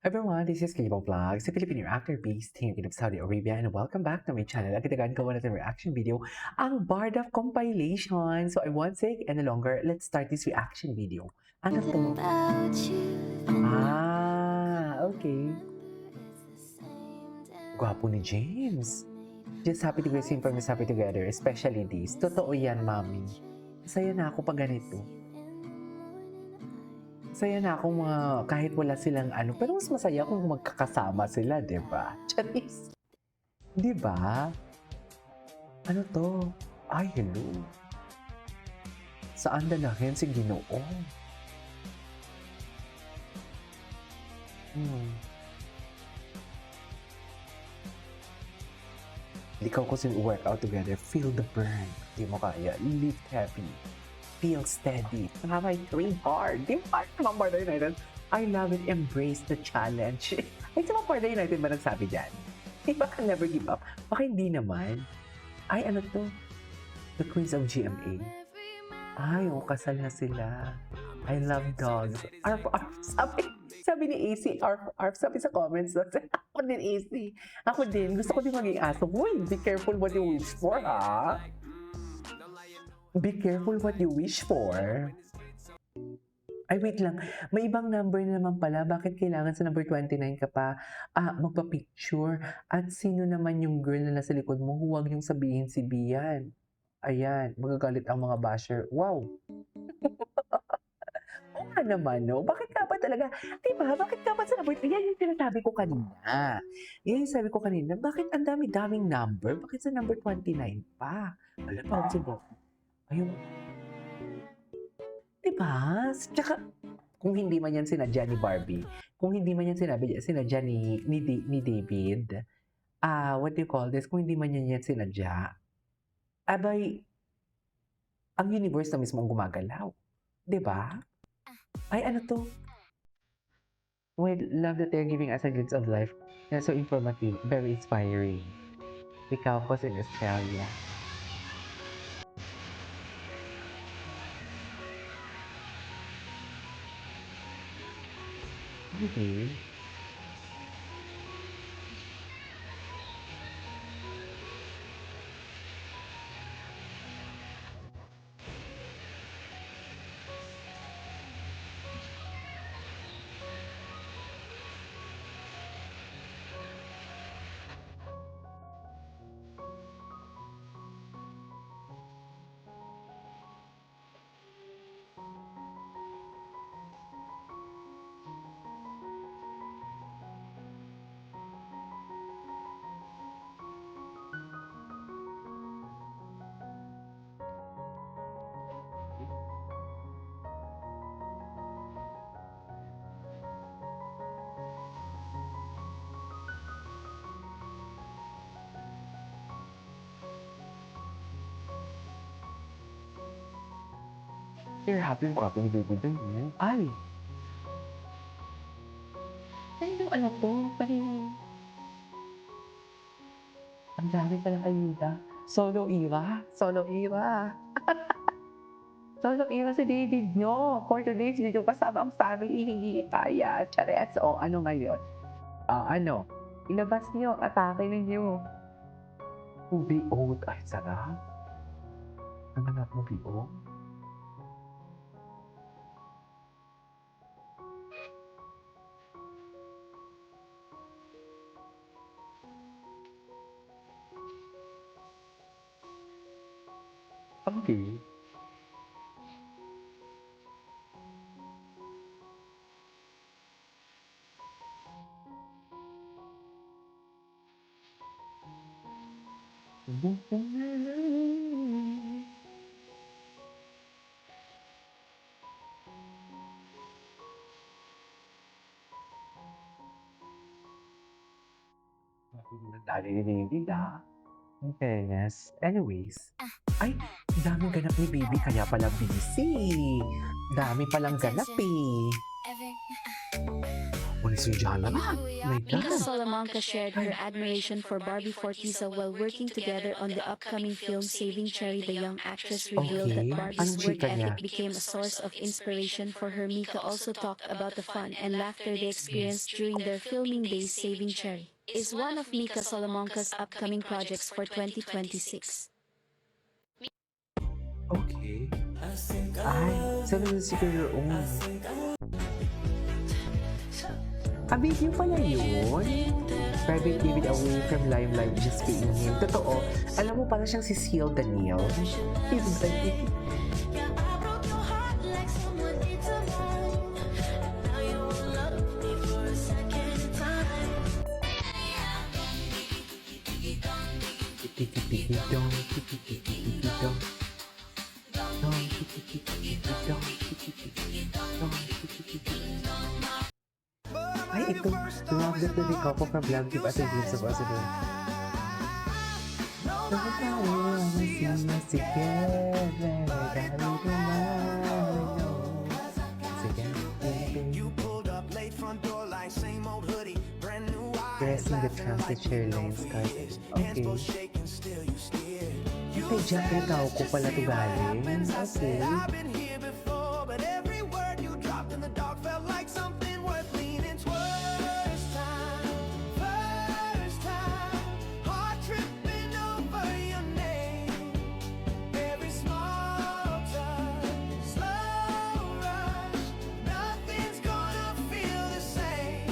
Everyone, this is Cable Vlogs, a Filipino actor based here in Saudi Arabia, and welcome back to my channel. Agad-agad gawa natin reaction video, ang Bard of Compilation. So I won't take any longer. Let's start this reaction video. Ano to? Okay. Gwapo ni James. Just happy to be seen from us happy together, especially this. Totoo yan, mami. Masaya na ako pag ganito. Masaya na ako kahit wala silang ano, pero mas masaya kung magkakasama sila, di ba? Charis. Di ba? Ano to? Ay, hello. Saan dalahin si Ginoo? Ikaw ko work out together. Feel the burn. Di mo kaya. Lift heavy. Feel steady. Try hard. Di ba naman Barda United? I love it. Embrace the challenge. Ay, sa mga Barda United ba nagsabi dyan? Di ba ka never give up? Baka hindi naman. Ay, ano to? The Queens of GMA. Ay, kasal na sila. I love dogs. Arf, arf. Sabi ni AC, arf, arf. Sabi sa comments. Ako din, AC. Ako din. Gusto ko din maging aso. Uy, be careful what you wish for, ha? Be careful what you wish for. Ay, wait lang. May ibang number na naman pala. Bakit kailangan sa number 29 ka pa magpa-picture? At sino naman yung girl na nasa likod mo? Huwag yung sabihin si Bian. Ayan, magagalit ang mga basher. Wow! Oo nga naman, no? Bakit ka ba talaga? Diba? Bakit ka ba sa number? Yan yung sinasabi ko kanina. Yan yung sabi ko kanina. Bakit ang dami-daming number? Bakit sa number 29 pa? Alam pa, siguro. Ayun. Diba? Tsaka, kung hindi man yan sinadya ni Barbie, kung hindi man yan sinadya ni David, what do you call this? Kung hindi man yan sinadya, abay, ang universe na mismo ang gumagalaw. Diba? Ay, ano to? We love that they're giving us a glimpse of life. They're so informative, very inspiring. Ikaw ko sa Australia. Okay. You're happy mo ni baby doon, eh? Ay! Ay, yung ano to? Parang... Ang dami palang ayuda. Solo era? Solo era. Solo era si David nyo. For today, hindi nyo kasama ang family. Hindi kaya. Chares. O, ano ngayon? Ano? Ilabas nyo. Atake ninyo. Movie oat. Ay, sarap. Ang anak movie oat. Okay. Dali ni David, In fairness. Anyways. Ay, daming ganap ni baby kaya pala busy. Dami palang ganap eh. Grabe si Jana. My Mika God. Salamanca shared her admiration for Barbie Forteza while working together on the upcoming film Saving Cherry. The young actress revealed Okay. that Barbie's Anong work chika niya? ethic became a source of inspiration for her. Mika also talked about the fun and laughter they experienced during their filming days. Saving Cherry is one of Mika Salamanca's upcoming projects for 2026. Okay. Ay, sana na si Girl Own. Video pala yun. Private David away from limelight just being him. Totoo. Alam mo pala siyang si Seal Daniel. He's like, tiki-tiki-dong, tiki-tiki-dong. Dong, tiki-tiki-dong, tiki-tiki-dong, tiki-tiki-dong. Ay, ito. Love that the couple from Blank Keep at the Dreams of Us again. Dapat tayo ang sinas together. Dahil tumayo. Sige, You pulled up late front door like same old hoodie, brand new eyes. dressing the transit chair lanes card. Hands Okay. both shaking, still you scared. Kay Jack Ritao ko pala ito galing. I said Okay. I've been here before, but every word you dropped in the dark felt like something worth leaning towards. First time, heart tripping over your name. Every small touch, slow rush, nothing's gonna feel the same.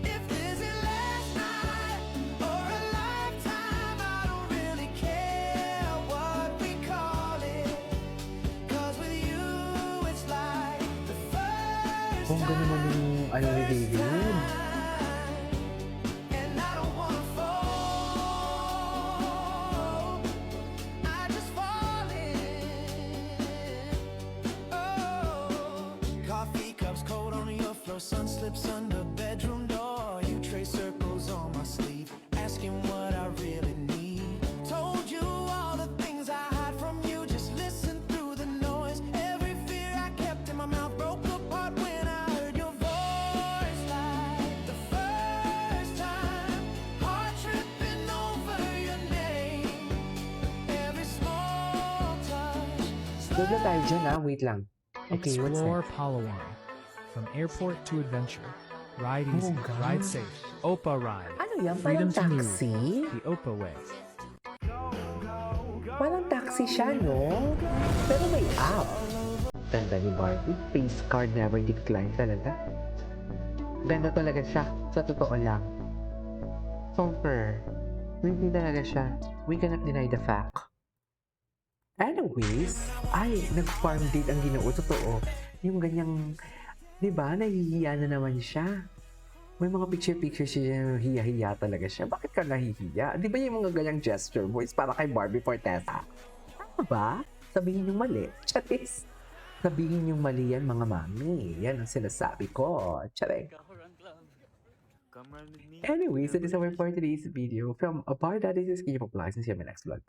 If this is last night or a lifetime, I don't really care what we call it. 'Cause with you, it's like the first Kung gano'n naman yung ano ni David. time. And I don't wanna fall, I just fall in. Oh, coffee cups cold on your floor, sun slips under bedroom door. You trace circles on my sleeve, asking what I really need. Told you all the things I hide from you, just listen through the noise. Every fear I kept in my mouth broke apart when I heard your voice. Like the first time, heart tripping over your name. Every small touch. Huwag na tayo dyan wait lang. Okay, what's Explore next? Palawan. From airport to adventure. Ride easy, God. ride safe. Opa Ride. Ano yan? Freedom Parang to move. taxi? The Opa Way. Parang taxi siya, no? Pero may app. Ganda ni Barbie. Face card never decline talaga. Ganda talaga siya. Sa totoo lang. Super. Really talaga siya. We cannot deny the fact. Anyways, ay, nag-farm date ang Ginoo. Totoo. Yung ganyang, di ba, nahihiya na naman siya. May mga picture-picture siya, hiya-hiya talaga siya. Bakit ka nahihiya? Di ba yung mga ganyang gesture voice para kay Barbie Forteza? Tama ba? Sabihin yung mali. Charis. Sabihin yung mali yan, mga mami. Yan ang sinasabi ko. Charis. Anyways, that is our for today's video from Abar. That is his Kenya Population. See you in my next vlog.